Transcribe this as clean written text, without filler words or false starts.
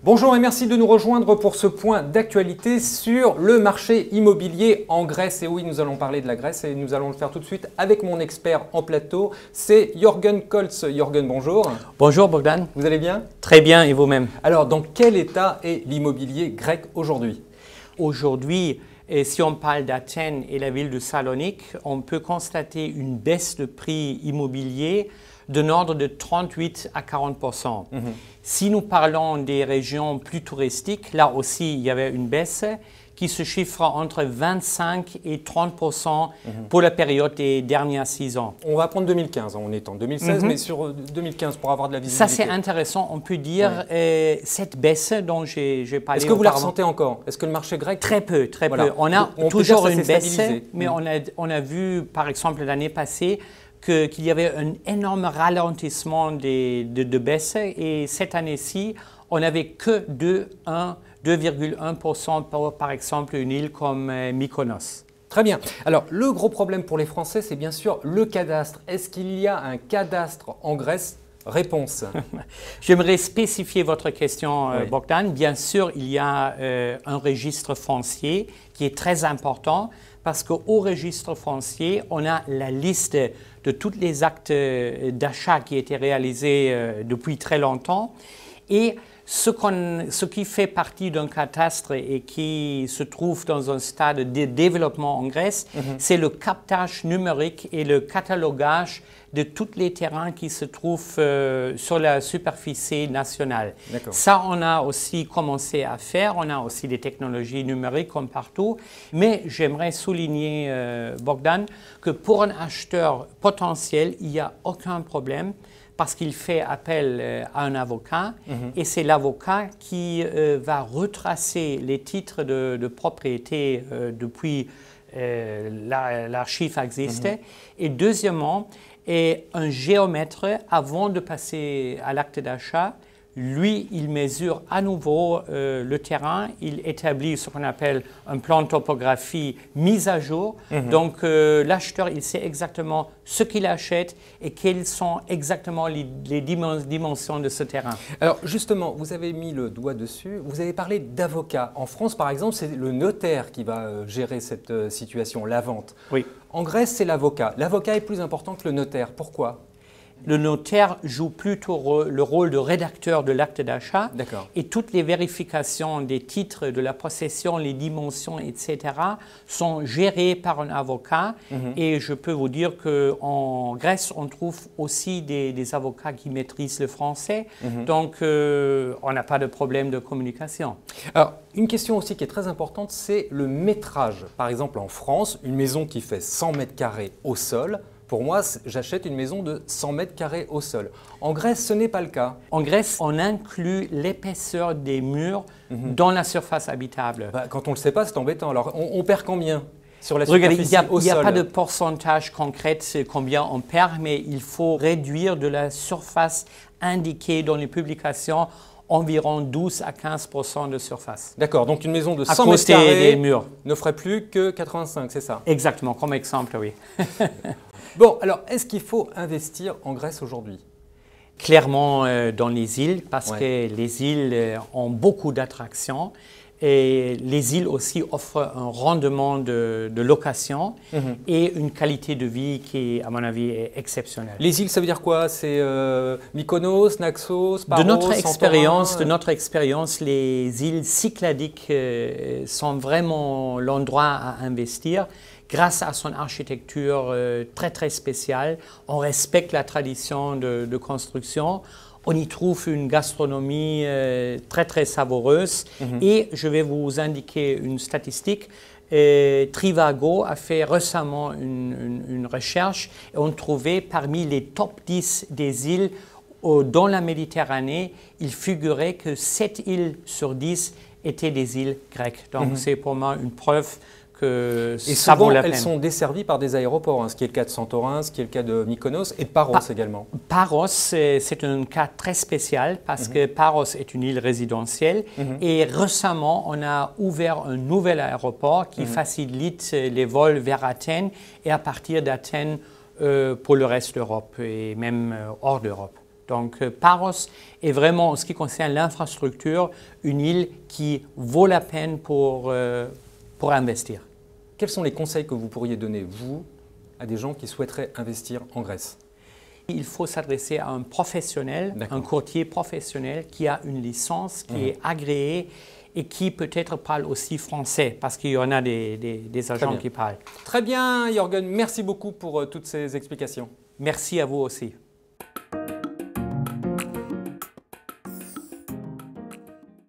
Bonjour et merci de nous rejoindre pour ce point d'actualité sur le marché immobilier en Grèce. Et oui, nous allons parler de la Grèce et nous allons le faire tout de suite avec mon expert en plateau, c'est Jürgen Koltz. Jürgen, bonjour. Bonjour Bogdan. Vous allez bien? Très bien, et vous-même? Alors, dans quel état est l'immobilier grec aujourd'hui? Aujourd'hui, si on parle d'Athènes et la ville de Salonique, on peut constater une baisse de prix immobilier d'un ordre de 38 à 40%. Si nous parlons des régions plus touristiques, là aussi, il y avait une baisse qui se chiffre entre 25 et 30% pour la période des dernières 6 ans. On va prendre 2015, on est en 2016, mais sur 2015 pour avoir de la visibilité. Ça, c'est intéressant. On peut dire cette baisse dont j'ai parlé. Est-ce que vous la ressentez encore? Est-ce que le marché grec... Très peu, très voilà. peu. On a on toujours une baisse, mais on a vu, par exemple, l'année passée, qu'il y avait un énorme ralentissement de baisse. Et cette année-ci, on n'avait que 2,1% pour, par exemple, une île comme Mykonos. Très bien. Alors, le gros problème pour les Français, c'est bien sûr le cadastre. Est-ce qu'il y a un cadastre en Grèce? Réponse. J'aimerais spécifier votre question, Bogdan. Bien sûr, il y a un registre foncier qui est très important parce qu'au registre foncier, on a la liste de tous les actes d'achat qui étaient réalisés depuis très longtemps. Et ce qui fait partie d'un cadastre et qui se trouve dans un stade de développement en Grèce, c'est le captage numérique et le catalogage de tous les terrains qui se trouvent sur la superficie nationale. Ça, on a aussi commencé à faire. On a aussi des technologies numériques comme partout. Mais j'aimerais souligner, Bogdan, que pour un acheteur potentiel, il n'y a aucun problème parce qu'il fait appel à un avocat et c'est l'avocat qui va retracer les titres de propriété depuis l'archive existe. Et deuxièmement, un géomètre, avant de passer à l'acte d'achat, lui, il mesure à nouveau le terrain, il établit ce qu'on appelle un plan de topographie mis à jour. Donc, l'acheteur, il sait exactement ce qu'il achète et quelles sont exactement les dimensions de ce terrain. Alors, justement, vous avez mis le doigt dessus, vous avez parlé d'avocat. En France, par exemple, c'est le notaire qui va gérer cette situation, la vente. Oui. En Grèce, c'est l'avocat. L'avocat est plus important que le notaire. Pourquoi ? Le notaire joue plutôt le rôle de rédacteur de l'acte d'achat et toutes les vérifications des titres de la possession, les dimensions, etc. sont gérées par un avocat. Et je peux vous dire qu'en Grèce, on trouve aussi des avocats qui maîtrisent le français. Donc, on n'a pas de problème de communication. Alors, une question aussi qui est très importante, c'est le métrage. Par exemple, en France, une maison qui fait 100 mètres carrés au sol, pour moi, j'achète une maison de 100 mètres carrés au sol. En Grèce, ce n'est pas le cas. En Grèce, on inclut l'épaisseur des murs dans la surface habitable. Quand on ne le sait pas, c'est embêtant. Alors, on perd combien sur la superficie au sol? Il n'y a pas de pourcentage concret combien on perd, mais il faut réduire de la surface indiquée dans les publications environ 12 à 15% de surface. D'accord, donc une maison de 100 mètres carrés des murs ne ferait plus que 85, c'est ça? Exactement, comme exemple, oui. Bon, alors, est-ce qu'il faut investir en Grèce aujourd'hui? Clairement dans les îles, parce que les îles ont beaucoup d'attractions. Et les îles aussi offrent un rendement de location et une qualité de vie qui, à mon avis, est exceptionnelle. Les îles, ça veut dire quoi? C'est Mykonos, Naxos, Paros, de notre expérience, les îles Cycladiques sont vraiment l'endroit à investir. Grâce à son architecture très très spéciale, on respecte la tradition de construction. On y trouve une gastronomie très très savoureuse et je vais vous indiquer une statistique. Trivago a fait récemment une recherche et on trouvait parmi les top 10 des îles dans la Méditerranée, il figurait que 7 îles sur 10 étaient des îles grecques. Donc c'est pour moi une preuve que ça vaut la peine. Elles sont desservies par des aéroports, ce qui est le cas de Santorin, ce qui est le cas de Mykonos et Paros également. Paros, c'est un cas très spécial parce que Paros est une île résidentielle et récemment, on a ouvert un nouvel aéroport qui facilite les vols vers Athènes et à partir d'Athènes pour le reste d'Europe et même hors d'Europe. Donc Paros est vraiment, en ce qui concerne l'infrastructure, une île qui vaut la peine pour investir. Quels sont les conseils que vous pourriez donner, vous, à des gens qui souhaiteraient investir en Grèce? Il faut s'adresser à un professionnel, un courtier professionnel qui a une licence, qui est agréée et qui peut-être parle aussi français, parce qu'il y en a des agents qui parlent. Très bien, Jürgen, merci beaucoup pour toutes ces explications. Merci à vous aussi.